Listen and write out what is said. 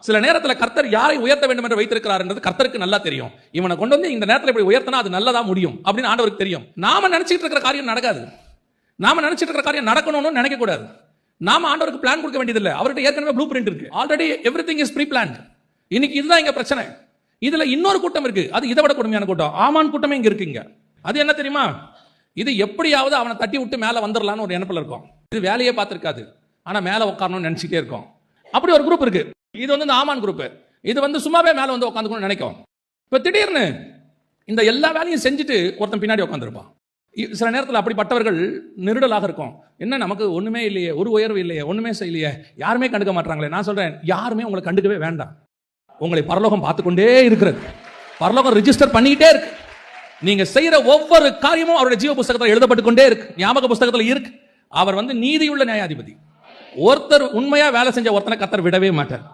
சில நேரத்தில் கர்த்தர் யாரை உயர்த்த வேண்டும் என்று வைத்திருக்கிறார் என்றது கர்த்தருக்கு நல்லா தெரியும். இவனை கொண்டு வந்து இந்த நேரத்தில் இப்படி உயர்த்தினா அது நல்லதா முடியும் அப்படின்னு ஆண்டவருக்கு தெரியும். நாம நினைச்சிட்டு இருக்கிற காரியம் நடக்காது. நாம நினைச்சிட்டு இருக்கிற காரியம் நடக்கணும்னு நினைக்க கூடாது. நாம ஆண்டவருக்கு பிளான் கொடுக்க வேண்டியதில்லை. அவர்கிட்ட ஏற்கனவே ப்ளூ பிரிண்ட் இருக்கு. Already everything is pre planned. இன்னைக்கு இதுதான் இங்க பிரச்சனை. இதுல இன்னொரு கூட்டம் இருக்கு, அது இதை விட கொடுமையான கூட்டம். ஆமான் கூட்டமே இங்க இருக்குங்க. அது என்ன தெரியுமா? இது எப்படியாவது அவனை தட்டி விட்டு மேல வந்துடலான்னு ஒரு எண்ணத்துல இருக்கும். இது வேலையே பார்த்திருக்காது, ஆனா மேல உட்காரணும்னு நினைச்சிட்டே இருக்கும். அப்படி ஒரு குரூப் இருக்கு. இது வந்து ஆமான் குரூப். இது சும்மாவே மேல வந்து உட்காந்துக்கணும்னு நினைக்கும். இப்ப திடீர்னு இந்த எல்லா வேலையும் செஞ்சுட்டு ஒருத்தன் பின்னாடி உட்காந்துருப்பான். சில நேரத்தில் அப்படிப்பட்டவர்கள் நெருடலாக இருக்கும். என்ன நமக்கு ஒண்ணுமே இல்லையே, ஒரு உயர்வு இல்லையே, ஒண்ணுமே செய்யலையே, யாருமே கண்டுக்க மாட்டாங்களே. நான் சொல்றேன், யாருமே உங்களை கண்டுக்கவே வேண்டாம். உங்களை பரலோகம் பார்த்துக்கொண்டே இருக்கிறது. பரலோகம் ரிஜிஸ்டர் பண்ணிக்கிட்டே இருக்கு. நீங்க செய்யற ஒவ்வொரு காரியமும் அவருடைய ஜீவ புஸ்தகத்தில் எழுதப்பட்டு கொண்டே இருக்கு, ஞாபக புஸ்தகத்தில் இருக்கு. அவர் வந்து நீதியுள்ள நியாயாதிபதி. ஒருத்தர் உண்மையா வேலை செஞ்ச ஒருத்தனை கர்த்தர் விடவே மாட்டார்.